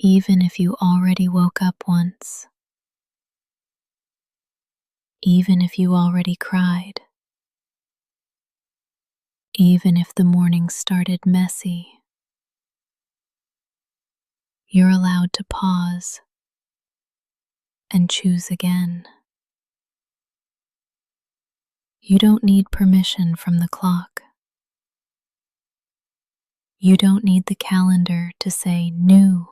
Even if you already woke up once, even if you already cried, even if the morning started messy, you're allowed to pause and choose again. You don't need permission from the clock. You don't need the calendar to say new.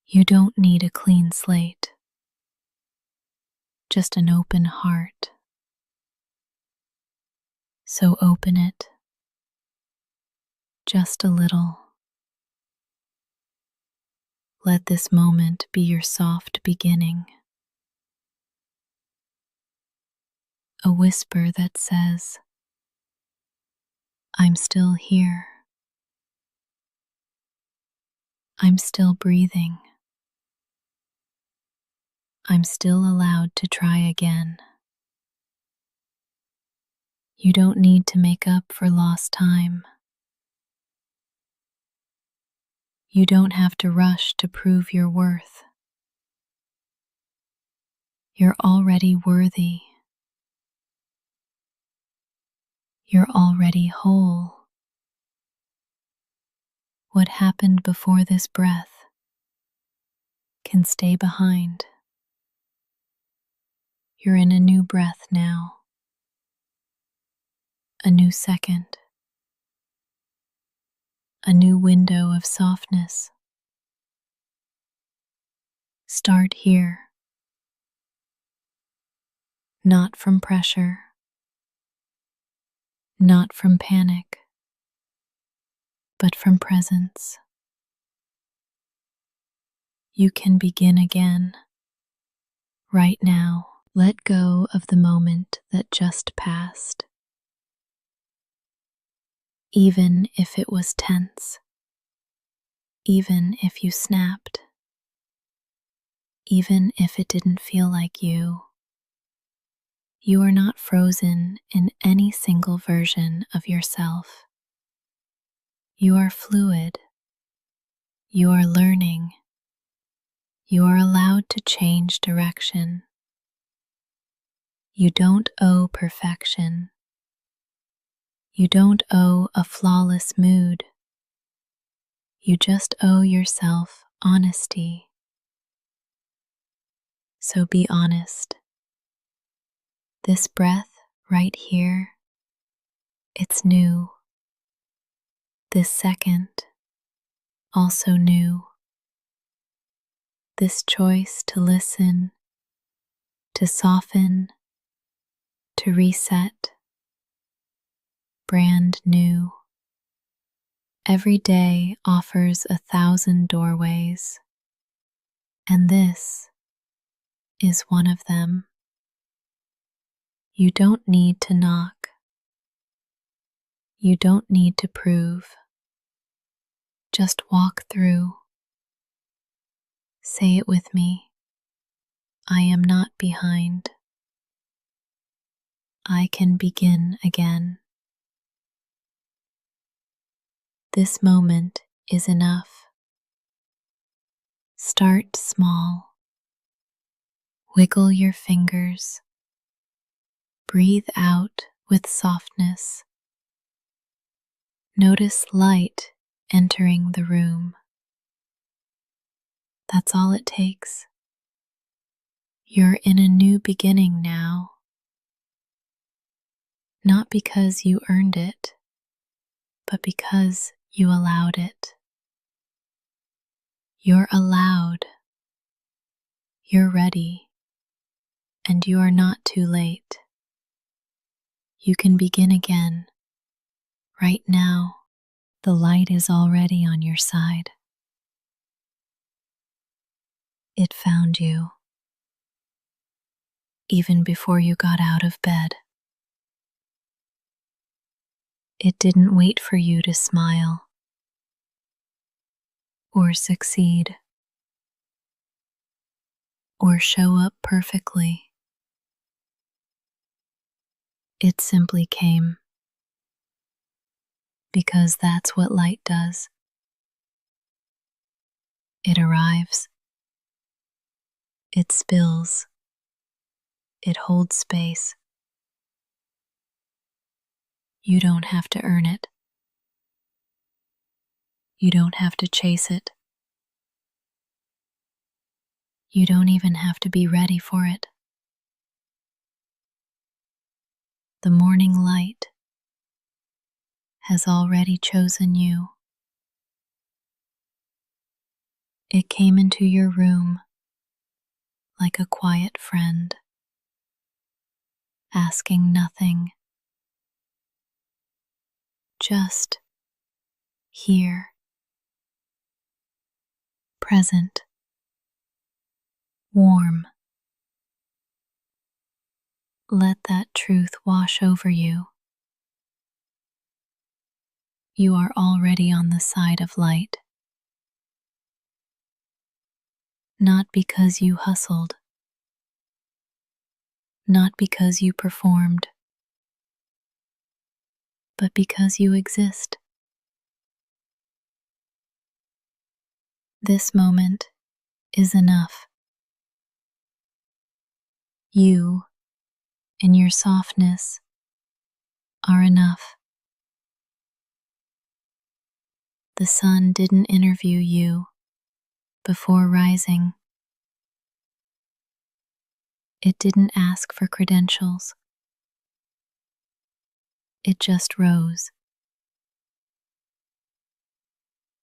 You don't need a clean slate, just an open heart. So open it, just a little. Let this moment be your soft beginning. A whisper that says, I'm still here. I'm still breathing. I'm still allowed to try again. You don't need to make up for lost time. You don't have to rush to prove your worth. You're already worthy. You're already whole. What happened before this breath can stay behind. You're in a new breath now. A new second. A new window of softness. Start here. Not from pressure. Not from panic. But from presence. You can begin again. Right now, let go of the moment that just passed. Even if it was tense. Even if you snapped. Even if it didn't feel like you. You are not frozen in any single version of yourself. You are fluid. You are learning. You are allowed to change direction. You don't owe perfection. You don't owe a flawless mood. You just owe yourself honesty. So be honest. This breath right here, it's new. This second, also new. This choice to listen, to soften, to reset, brand new. Every day offers 1,000 doorways, and this is one of them. You don't need to knock. You don't need to prove. Just walk through. Say it with me. I am not behind. I can begin again. This moment is enough. Start small. Wiggle your fingers. Breathe out with softness. Notice light entering the room. That's all it takes. You're in a new beginning now. Not because you earned it, but because you allowed it. You're allowed. You're ready. And you are not too late. You can begin again. Right now, the light is already on your side. It found you, even before you got out of bed. It didn't wait for you to smile or succeed or show up perfectly. It simply came because that's what light does. It arrives, it spills, it holds space. You don't have to earn it. You don't have to chase it. You don't even have to be ready for it. The morning light has already chosen you. It came into your room like a quiet friend, asking nothing, just here, present, warm. Let that truth wash over you. You are already on the side of light, not because you hustled, not because you performed, but because you exist. This moment is enough. You and your softness are enough. The sun didn't interview you before rising. It didn't ask for credentials. It just rose.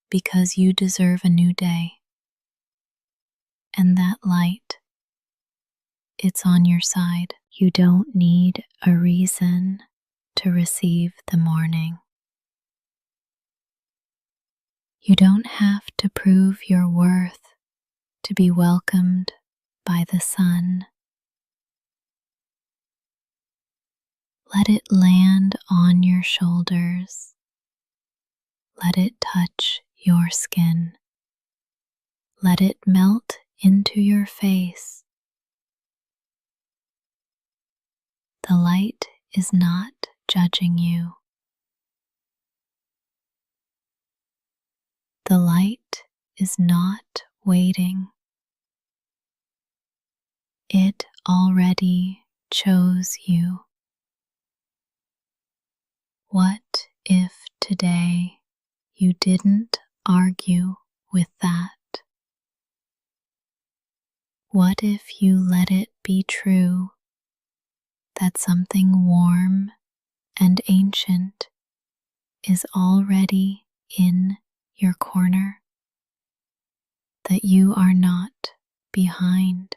Because you deserve a new day. And that light, it's on your side. You don't need a reason to receive the morning. You don't have to prove your worth to be welcomed by the sun. Let it land on your shoulders. Let it touch your skin. Let it melt into your face. The light is not judging you. The light is not waiting. It already chose you. What if today you didn't argue with that? What if you let it be true that something warm and ancient is already in your corner? That you are not behind,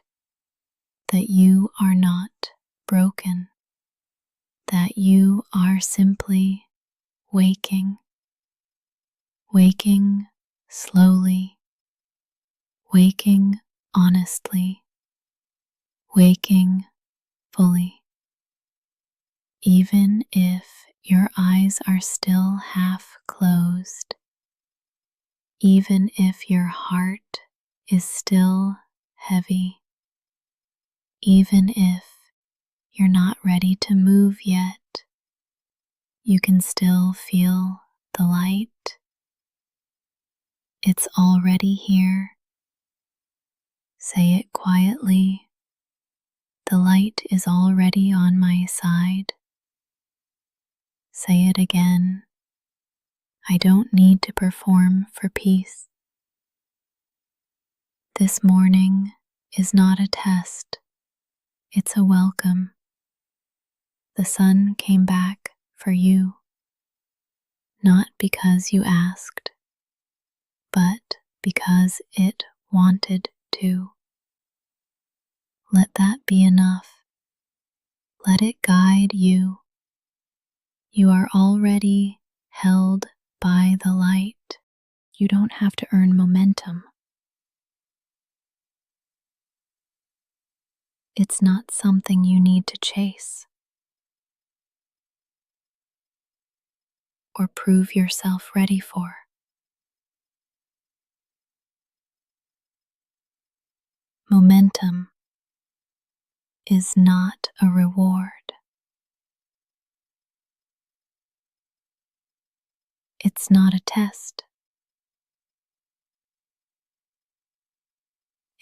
that you are not broken, that you are simply waking, waking slowly, waking honestly, waking fully. Even if your eyes are still half closed, even if your heart is still heavy, even if you're not ready to move yet, you can still feel the light. It's already here. Say it quietly. The light is already on my side. Say it again. I don't need to perform for peace. This morning is not a test. It's a welcome. The sun came back for you, not because you asked, but because it wanted to. Let that be enough. Let it guide you. You are already held by the light. You don't have to earn momentum. It's not something you need to chase or prove yourself ready for. Momentum is not a reward. It's not a test.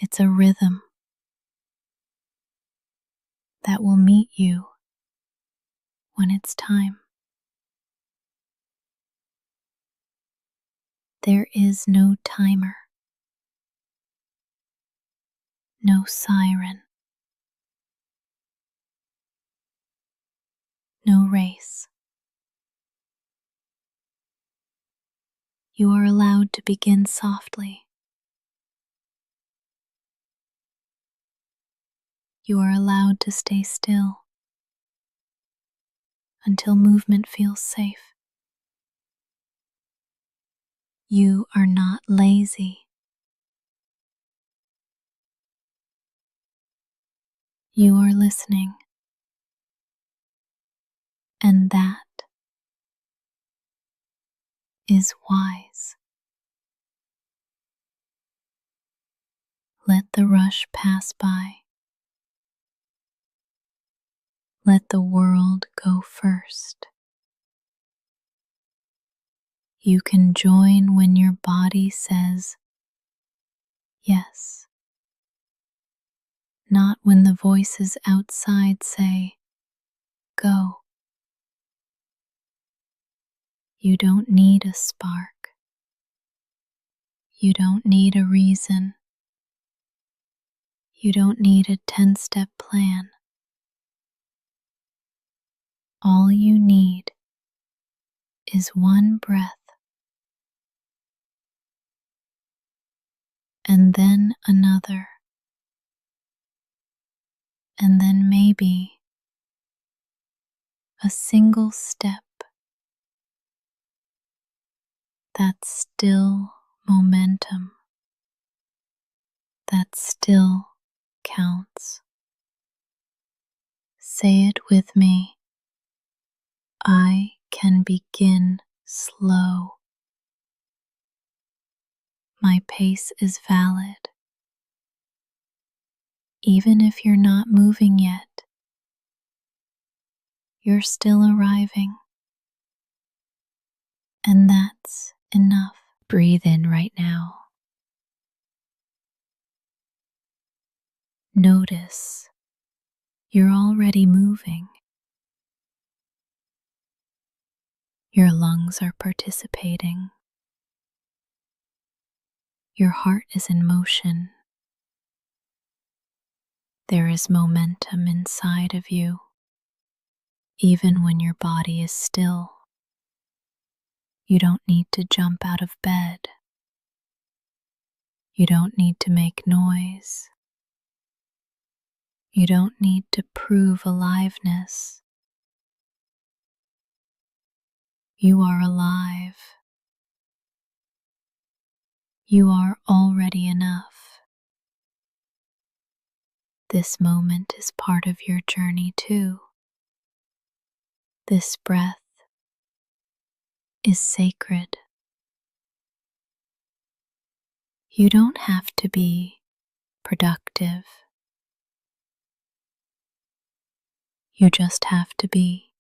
It's a rhythm that will meet you when it's time. There is no timer, no siren, no race. You are allowed to begin softly. You are allowed to stay still until movement feels safe. You are not lazy. You are listening, and that is wise. Let the rush pass by. Let the world go first. You can join when your body says yes, not when the voices outside say go. You don't need a spark. You don't need a reason. You don't need a 10-step plan. All you need is one breath, and then another, and then maybe a single step. That's still momentum. That still counts. Say it with me. I can begin slow. My pace is valid. Even if you're not moving yet, you're still arriving. And that's enough. Breathe in right now. Notice you're already moving. Your lungs are participating. Your heart is in motion. There is momentum inside of you, even when your body is still. You don't need to jump out of bed. You don't need to make noise. You don't need to prove aliveness. You are alive. You are already enough. This moment is part of your journey too. This breath is sacred. You don't have to be productive. You just have to be.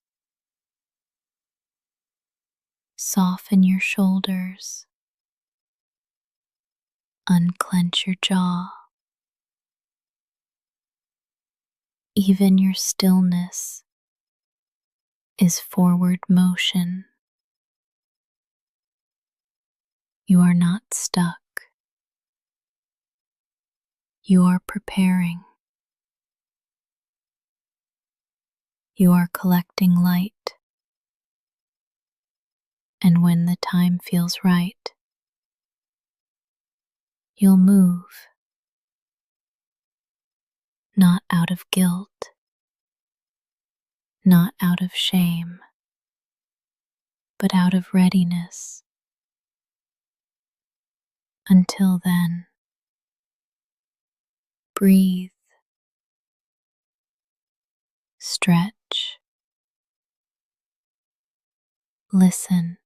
Soften your shoulders. Unclench your jaw. Even your stillness is forward motion. You are not stuck. You are preparing. You are collecting light. And when the time feels right, you'll move. Not out of guilt, not out of shame, but out of readiness. Until then, breathe, stretch, listen.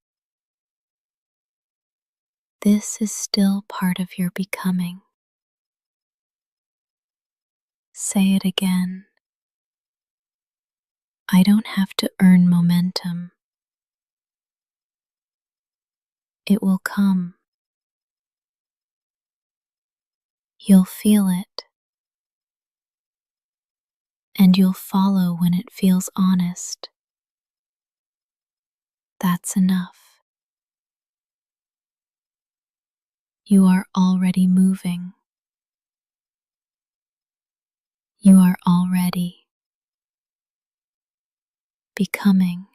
This is still part of your becoming. Say it again. I don't have to earn momentum. It will come. You'll feel it, and you'll follow when it feels honest. That's enough. You are already moving. You are already becoming.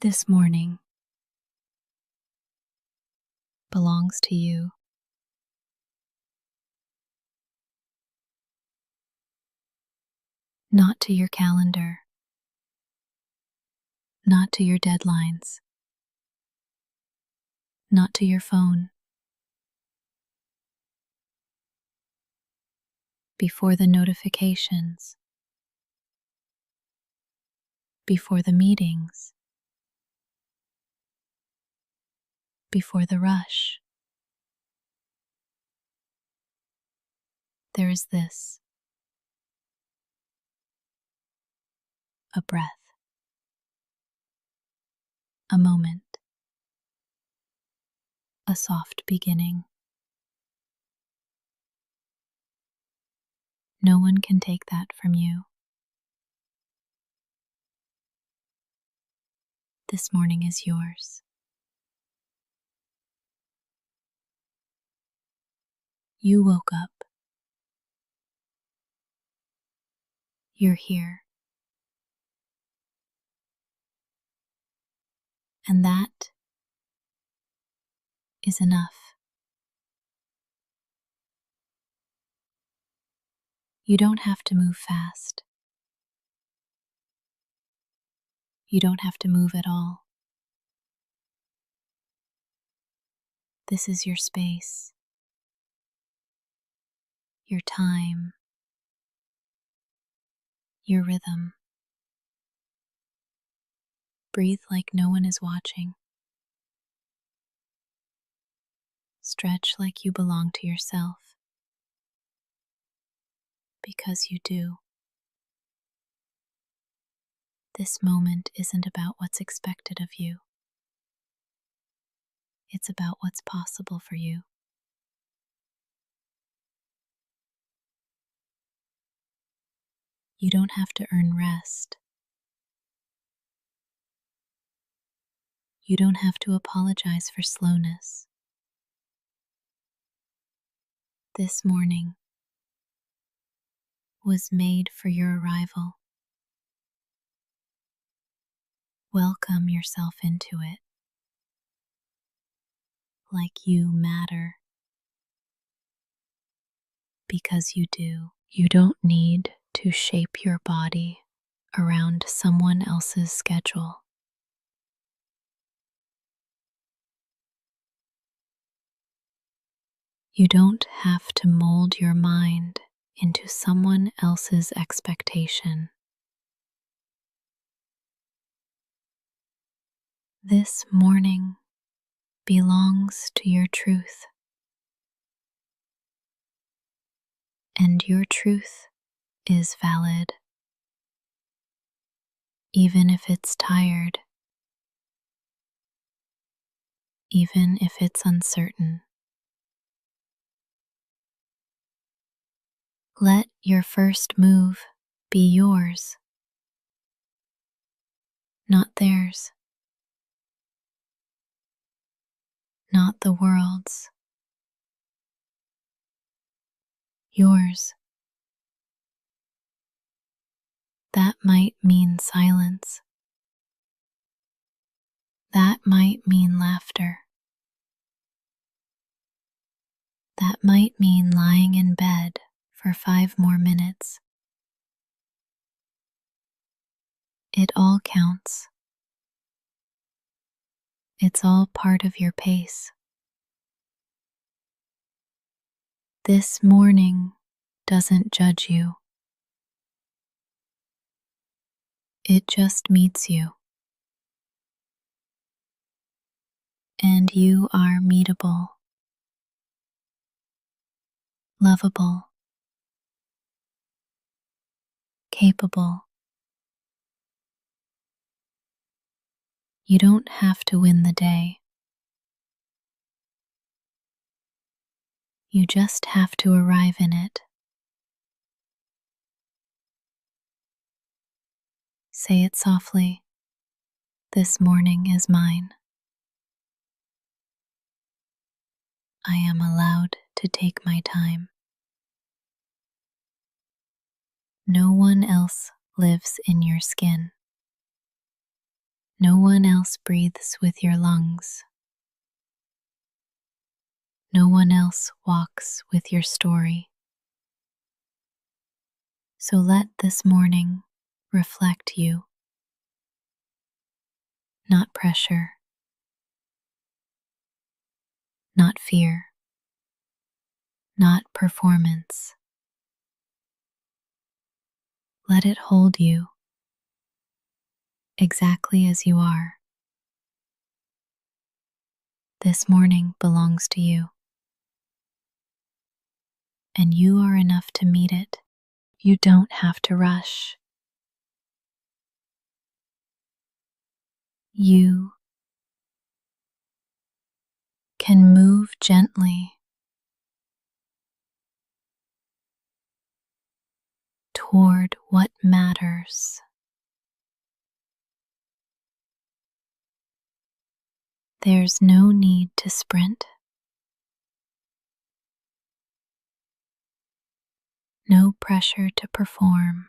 This morning belongs to you. Not to your calendar, not to your deadlines, not to your phone. Before the notifications, before the meetings, before the rush, there is this: a breath, a moment, a soft beginning. No one can take that from you. This morning is yours. You woke up. You're here. And that is enough. You don't have to move fast. You don't have to move at all. This is your space, your time, your rhythm. Breathe like no one is watching. Stretch like you belong to yourself, because you do. This moment isn't about what's expected of you. It's about what's possible for you. You don't have to earn rest. You don't have to apologize for slowness. This morning was made for your arrival. Welcome yourself into it, like you matter, because you do. You don't need to shape your body around someone else's schedule. You don't have to mold your mind into someone else's expectation. This morning belongs to your truth, and your truth is valid, even if it's tired, even if it's uncertain. Let your first move be yours, not theirs, not the world's. Yours. That might mean silence. That might mean laughter. That might mean lying in bed for 5 more minutes. It all counts. It's all part of your pace. This morning doesn't judge you. It just meets you. And you are meetable, lovable, capable. You don't have to win the day. You just have to arrive in it. Say it softly. This morning is mine. I am allowed to take my time. No one else lives in your skin. No one else breathes with your lungs. No one else walks with your story. So let this morning reflect you, not pressure, not fear, not performance. Let it hold you exactly as you are. This morning belongs to you, and you are enough to meet it. You don't have to rush. You can move gently toward what matters. There's no need to sprint, no pressure to perform.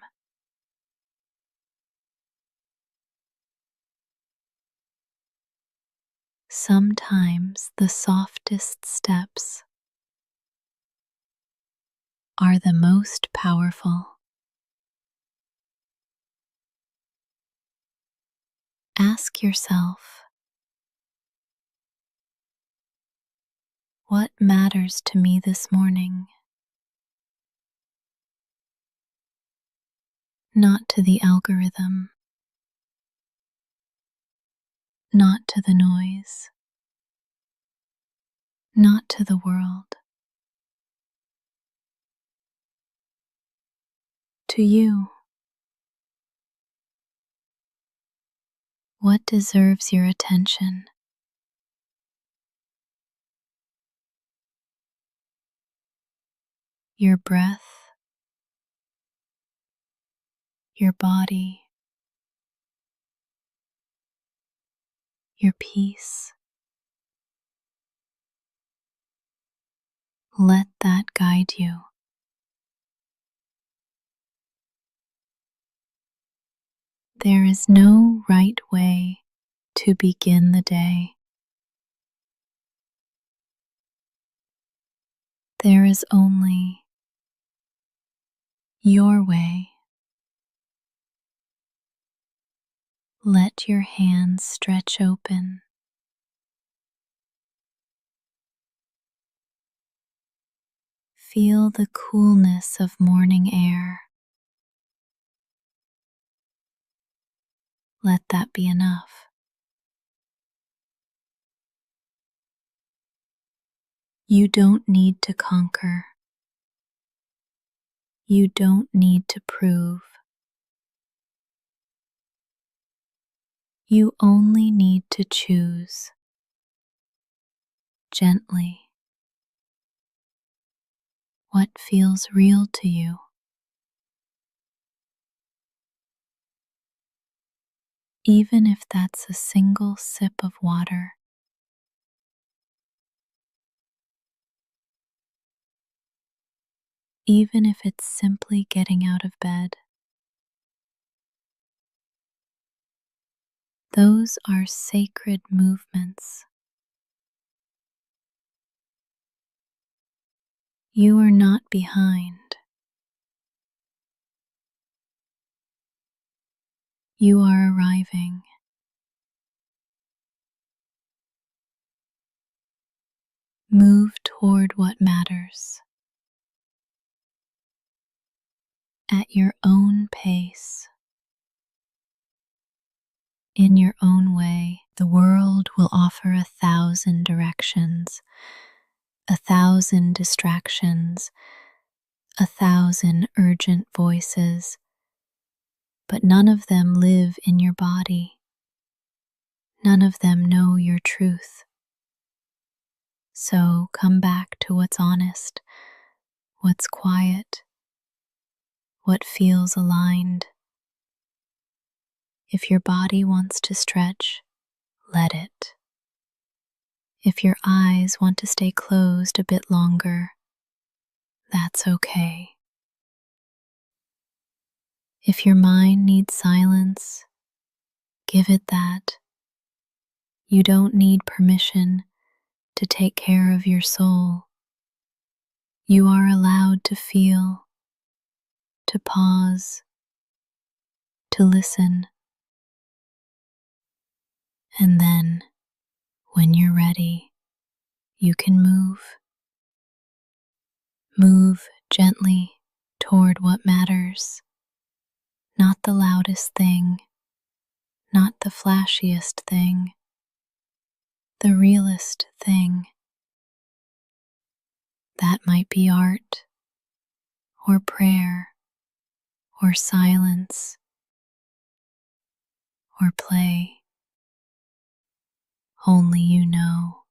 Sometimes the softest steps are the most powerful. Ask yourself, what matters to me this morning? Not to the algorithm, not to the noise, not to the world. To you. What deserves your attention? Your breath, your body, your peace. Let that guide you. There is no right way to begin the day. There is only your way. Let your hands stretch open. Feel the coolness of morning air. Let that be enough. You don't need to conquer. You don't need to prove. You only need to choose gently what feels real to you. Even if that's a single sip of water, even if it's simply getting out of bed. Those are sacred movements. You are not behind. You are arriving. Move toward what matters at your own pace. In your own way. The world will offer 1,000 directions, 1,000 distractions, 1,000 urgent voices, but none of them live in your body. None of them know your truth. So come back to what's honest, what's quiet, what feels aligned. If your body wants to stretch, let it. If your eyes want to stay closed a bit longer, that's okay. If your mind needs silence, give it that. You don't need permission to take care of your soul. You are allowed to feel, to pause, to listen. And then, when you're ready, you can move. Move gently toward what matters. Not the loudest thing, not the flashiest thing, the realest thing. That might be art, or prayer, or silence, or play. Only you know.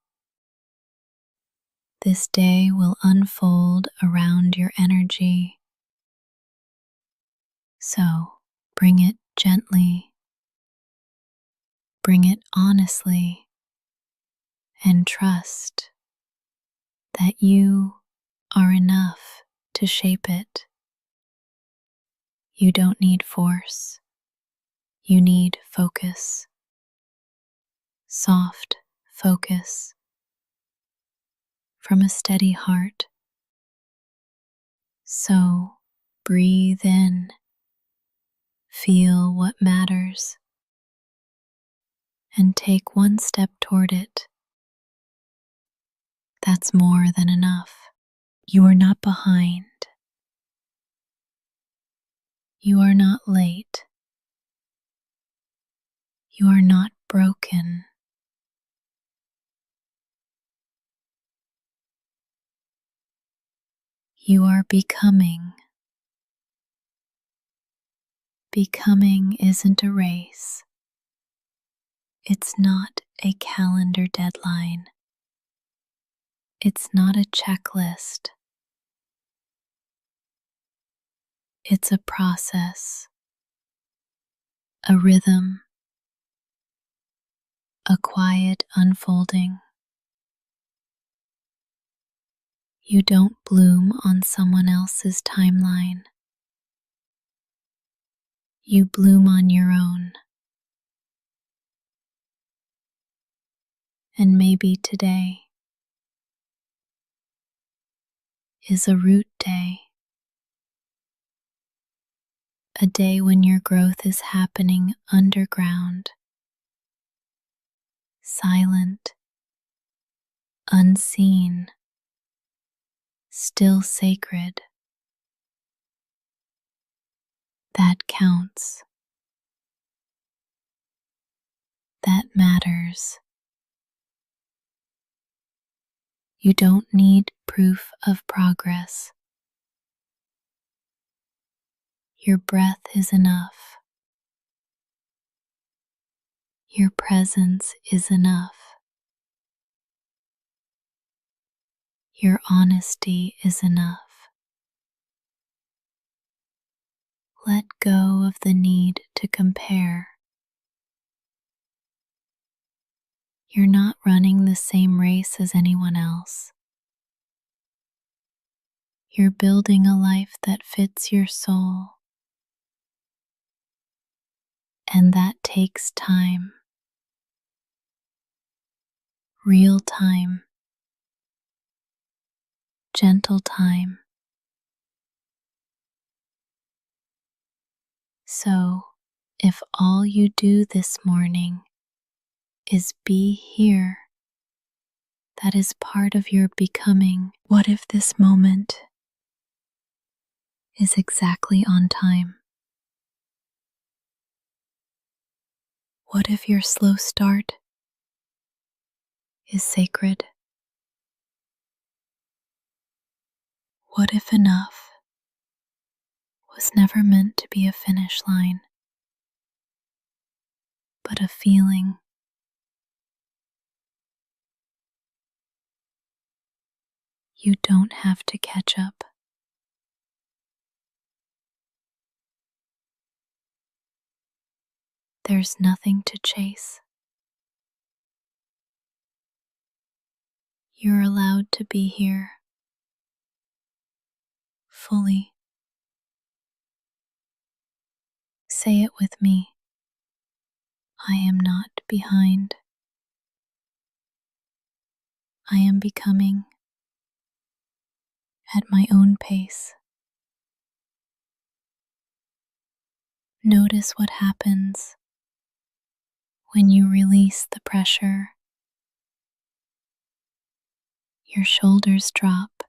This day will unfold around your energy. So bring it gently, bring it honestly, and trust that you are enough to shape it. You don't need force, you need focus. Soft focus from a steady heart. So breathe in, feel what matters, and take one step toward it. That's more than enough. You are not behind. You are not late. You are not broken. You are becoming. Becoming isn't a race. It's not a calendar deadline. It's not a checklist. It's a process, a rhythm, a quiet unfolding. You don't bloom on someone else's timeline. You bloom on your own. And maybe today is a root day. A day when your growth is happening underground, silent, unseen, still sacred. That counts. That matters. You don't need proof of progress. Your breath is enough. Your presence is enough. Your honesty is enough. Let go of the need to compare. You're not running the same race as anyone else. You're building a life that fits your soul. And that takes time. Real time. Gentle time. So, if all you do this morning is be here, that is part of your becoming. What if this moment is exactly on time? What if your slow start is sacred? What if enough was never meant to be a finish line, but a feeling? You don't have to catch up. There's nothing to chase. You're allowed to be here fully. Say it with me. I am not behind. I am becoming at my own pace. Notice what happens when you release the pressure. Your shoulders drop.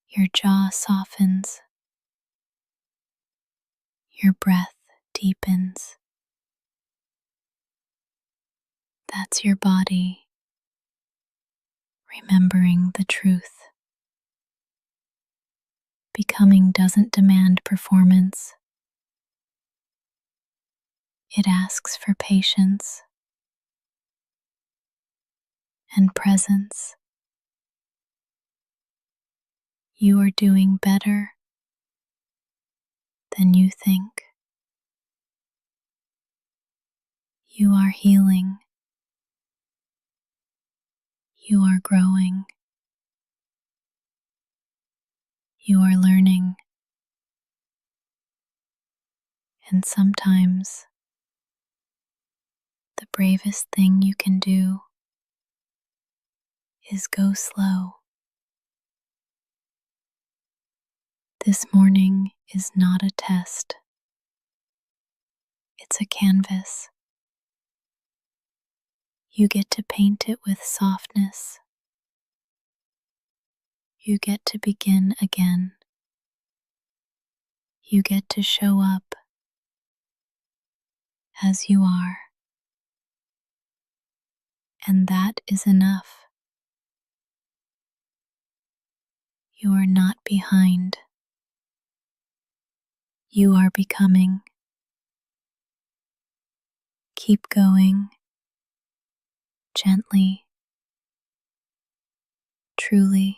Your jaw softens. Your breath deepens. That's your body remembering the truth. Becoming doesn't demand performance. It asks for patience and presence. You are doing better than you think. You are healing. You are growing. You are learning. And sometimes the bravest thing you can do is go slow. This morning is not a test. It's a canvas. You get to paint it with softness. You get to begin again. You get to show up as you are. And that is enough. You are not behind. You are becoming. Keep going, gently, truly.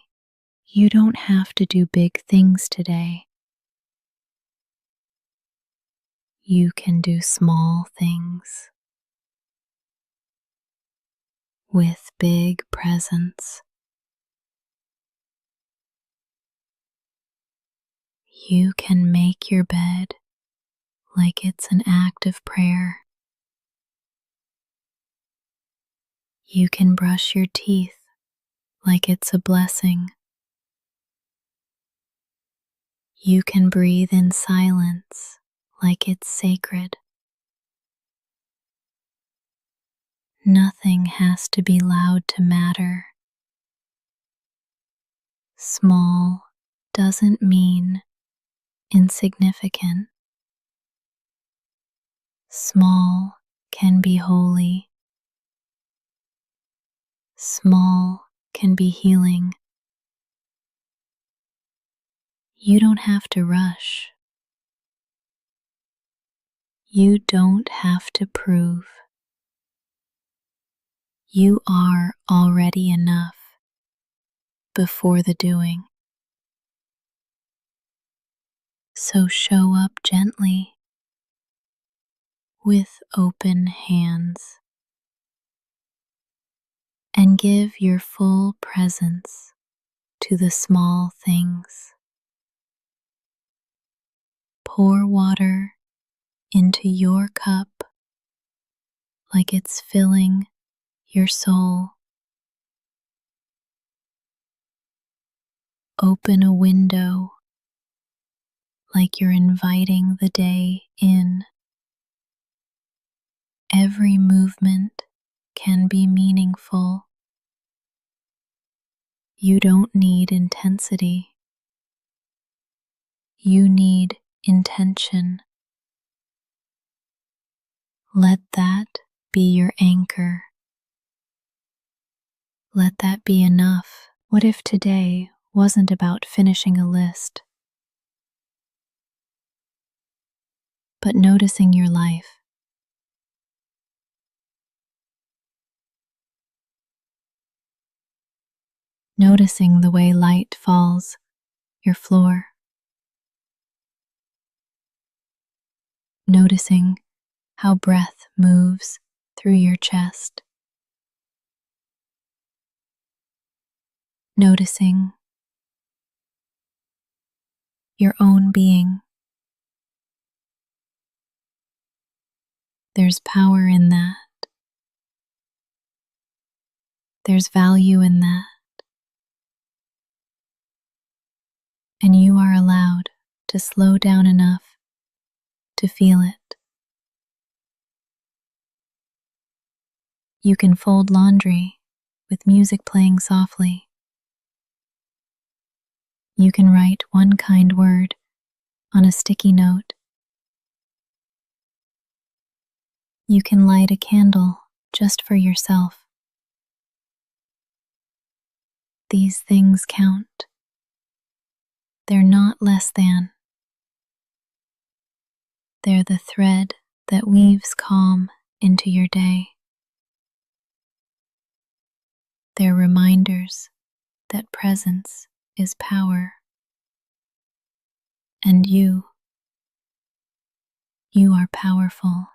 You don't have to do big things today. You can do small things with big presence. You can make your bed like it's an act of prayer. You can brush your teeth like it's a blessing. You can breathe in silence like it's sacred. Nothing has to be loud to matter. Small doesn't mean insignificant. Small can be holy. Small can be healing. You don't have to rush. You don't have to prove. You are already enough before the doing. So show up gently with open hands and give your full presence to the small things. Pour water into your cup like it's filling your soul. Open a window like you're inviting the day in. Every movement can be meaningful. You don't need intensity. You need intention. Let that be your anchor. Let that be enough. What if today wasn't about finishing a list, but noticing your life? noticing the way light falls your floor, noticing how breath moves through your chest, noticing your own being. There's power in that. There's value in that. And you are allowed to slow down enough to feel it. You can fold laundry with music playing softly. You can write one kind word on a sticky note. You can light a candle just for yourself. These things count. They're not less than. They're the thread that weaves calm into your day. They're reminders that presence is power. And you are powerful,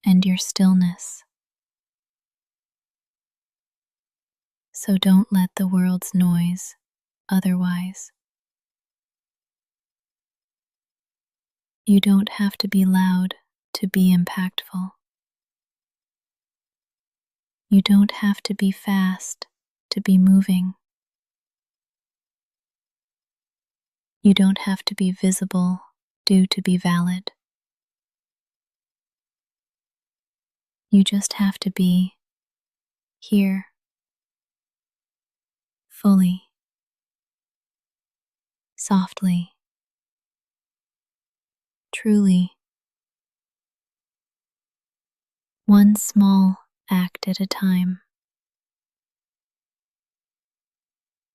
and your stillness. So don't let the world's noise otherwise. You don't have to be loud to be impactful. You don't have to be fast to be moving. You don't have to be visible to be valid. You just have to be here, fully, softly, truly, one small act at a time.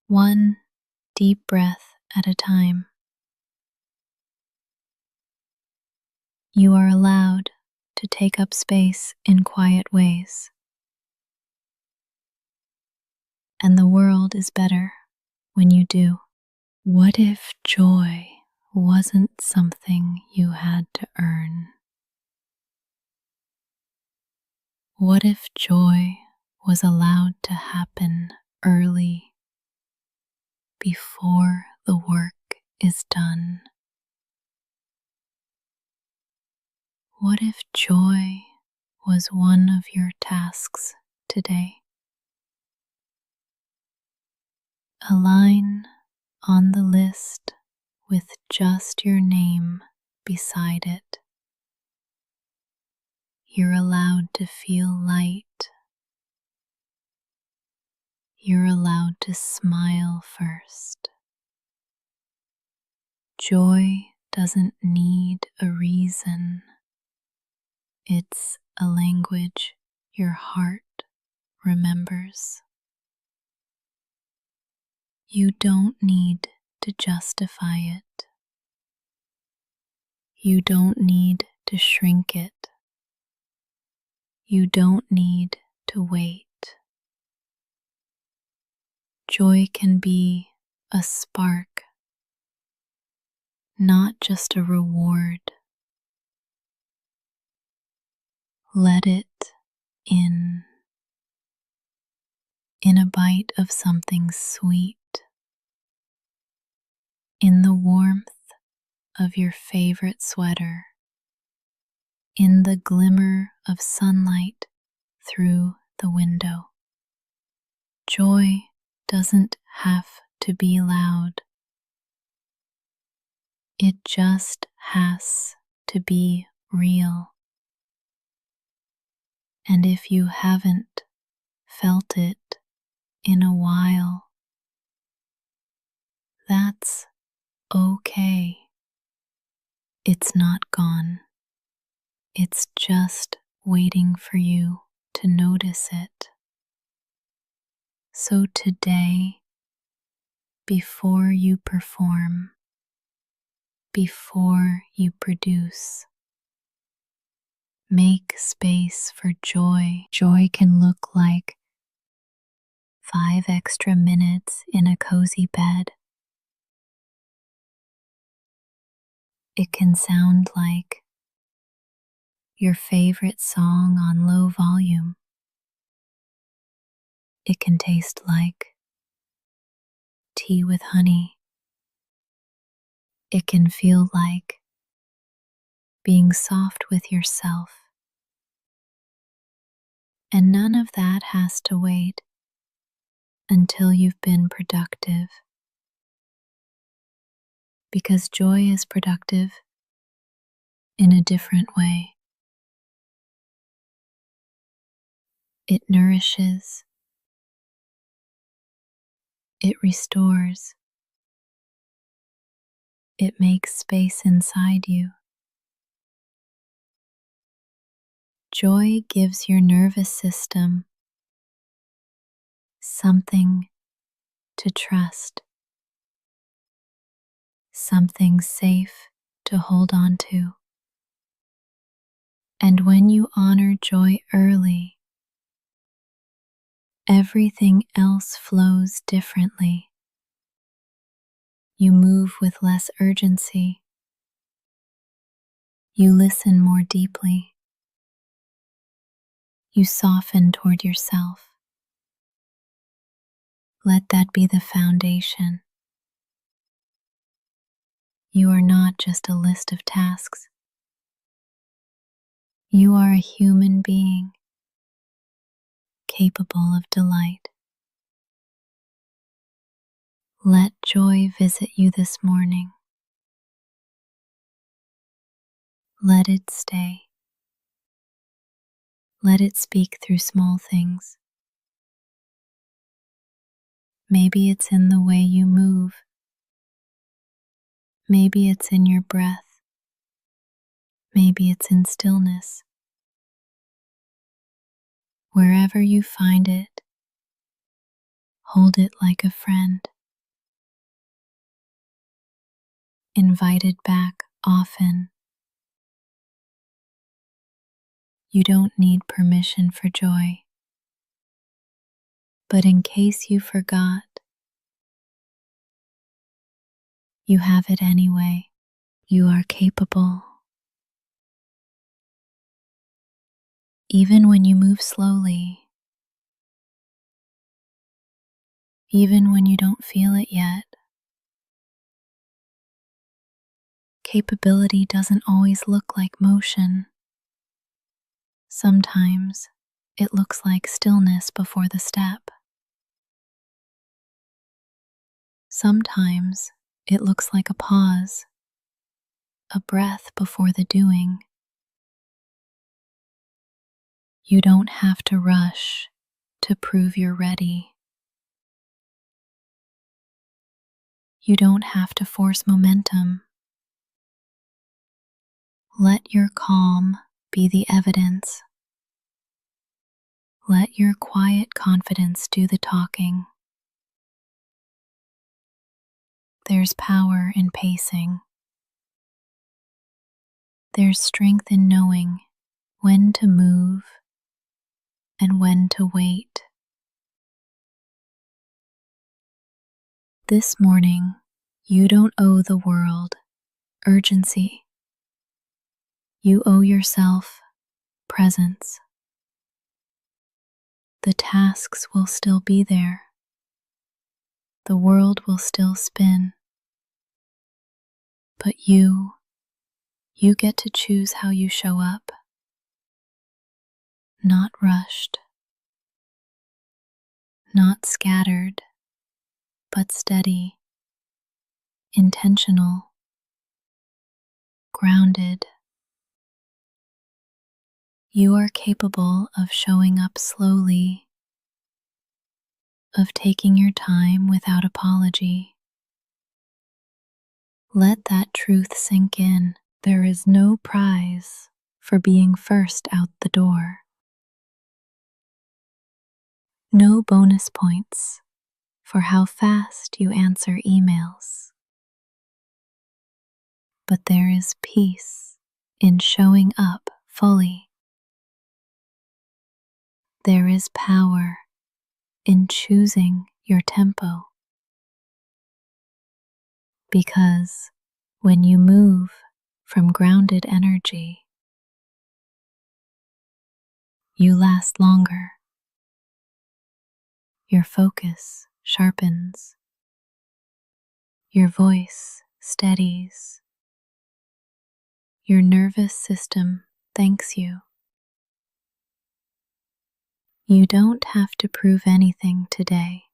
One deep breath at a time. You are allowed to take up space in quiet ways. And the world is better when you do. What if joy wasn't something you had to earn? What if joy was allowed to happen early, before the work is done? What if joy was one of your tasks today? A line on the list with just your name beside it. You're allowed to feel light. You're allowed to smile first. Joy doesn't need a reason. It's a language your heart remembers. You don't need to justify it. You don't need to shrink it. You don't need to wait. Joy can be a spark, not just a reward. Let it in a bite of something sweet, in the warmth of your favorite sweater, in the glimmer of sunlight through the window. Joy doesn't have to be loud. It just has to be real. And if you haven't felt it in a while, that's okay. It's not gone. It's just waiting for you to notice it. So today, before you perform, before you produce, make space for joy. Joy can look like 5 extra minutes in a cozy bed. It can sound like your favorite song on low volume. It can taste like tea with honey. It can feel like being soft with yourself. And none of that has to wait until you've been productive. Because joy is productive in a different way. It nourishes, it restores, it makes space inside you. Joy gives your nervous system something to trust, something safe to hold on to. And when you honor joy early, everything else flows differently. You move with less urgency. You listen more deeply. You soften toward yourself. Let that be the foundation. You are not just a list of tasks. You are a human being capable of delight. Let joy visit you this morning. Let it stay. Let it speak through small things. Maybe it's in the way you move. Maybe it's in your breath. Maybe it's in stillness. Wherever you find it, hold it like a friend. Invite it back often. You don't need permission for joy. But in case you forgot, you have it anyway. You are capable. Even when you move slowly, even when you don't feel it yet, capability doesn't always look like motion. Sometimes it looks like stillness before the step. Sometimes it looks like a pause, a breath before the doing. You don't have to rush to prove you're ready. You don't have to force momentum. Let your calm be the evidence. Let your quiet confidence do the talking. There's power in pacing. There's strength in knowing when to move and when to wait. This morning, you don't owe the world urgency. You owe yourself presence. The tasks will still be there. The world will still spin. But you get to choose how you show up. Not rushed, not scattered, but steady, intentional, grounded. You are capable of showing up slowly, of taking your time without apology. Let that truth sink in. There is no prize for being first out the door. No bonus points for how fast you answer emails. But there is peace in showing up fully. There is power in choosing your tempo, because when you move from grounded energy, you last longer. Your focus sharpens, your voice steadies, your nervous system thanks you. You don't have to prove anything today.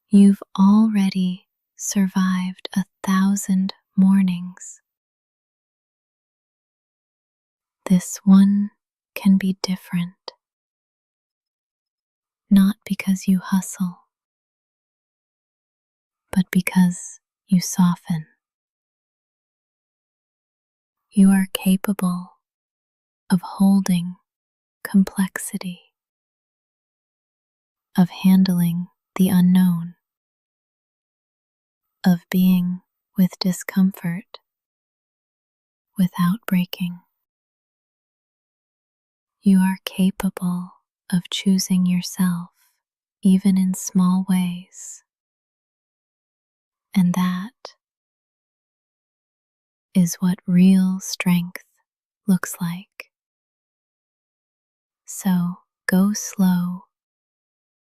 You've already survived 1,000 mornings. This one can be different, not because you hustle, but because you soften. You are capable of holding complexity, of handling the unknown, of being with discomfort without breaking. You are capable of choosing yourself, even in small ways. And that is what real strength looks like. So go slow,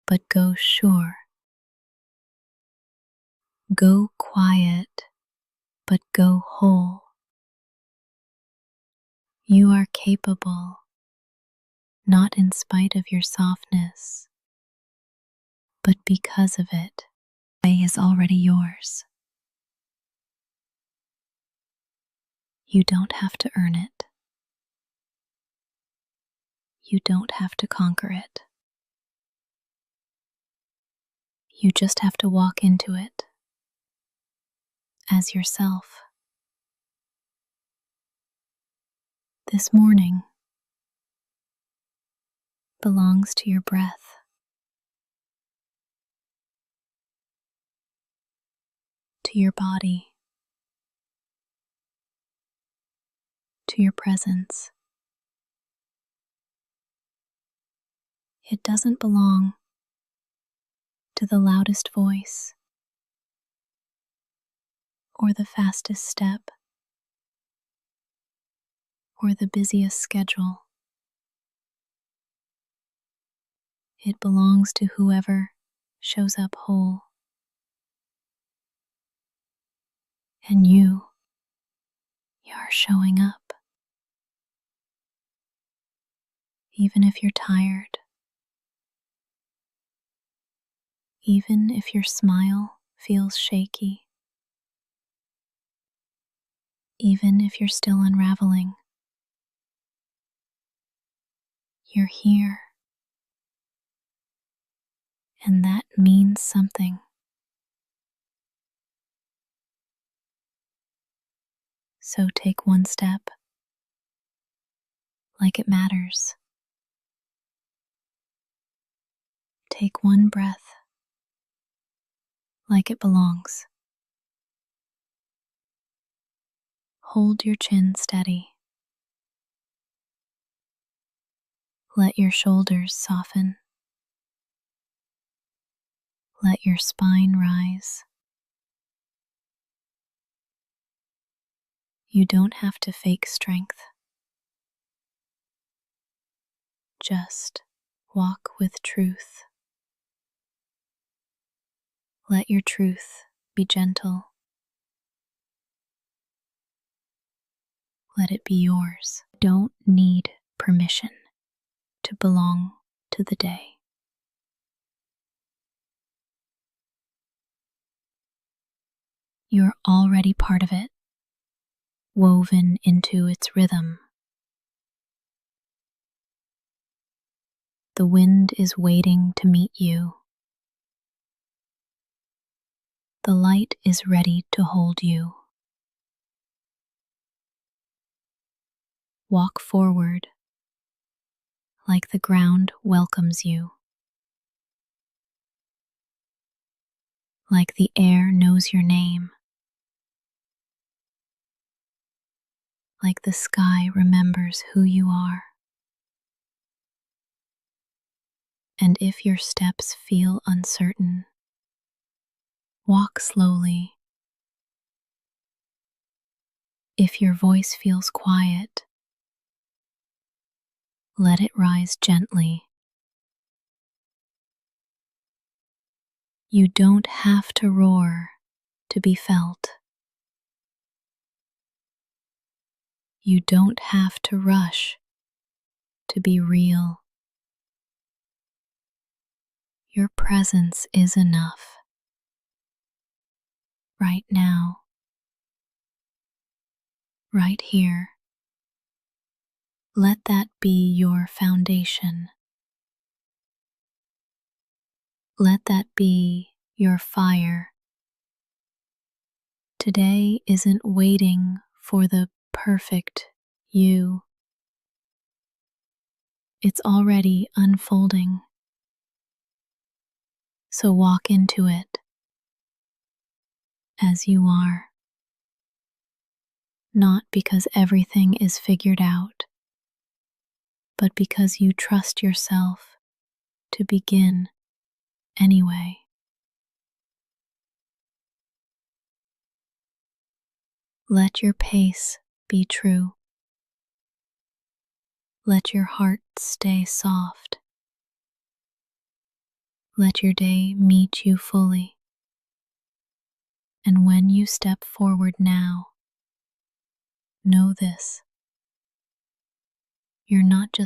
but go sure. Go quiet, but go whole. You are capable, not in spite of your softness, but because of it. The way is already yours. You don't have to earn it. You don't have to conquer it. You just have to walk into it as yourself. This morning belongs to your breath, to your body, to your presence. It doesn't belong to the loudest voice or the fastest step or the busiest schedule. It belongs to whoever shows up whole. And you are showing up. Even if you're tired, even if your smile feels shaky, even if you're still unraveling, you're here. And that means something. So take one step like it matters. Take one breath like it belongs. Hold your chin steady. Let your shoulders soften. Let your spine rise. You don't have to fake strength. Just walk with truth. Let your truth be gentle. Let it be yours. Don't need permission to belong to the day. You're already part of it, woven into its rhythm. The wind is waiting to meet you. The light is ready to hold you. Walk forward like the ground welcomes you, like the air knows your name, like the sky remembers who you are. And if your steps feel uncertain, walk slowly. If your voice feels quiet, let it rise gently. You don't have to roar to be felt. You don't have to rush to be real. Your presence is enough. Right now, right here. Let that be your foundation. Let that be your fire. Today isn't waiting for the perfect you. It's already unfolding. So walk into it as you are. Not because everything is figured out, but because you trust yourself to begin anyway. Let your pace be true. Let your heart stay soft. Let your day meet you fully. And when you step forward now, know this: you're not just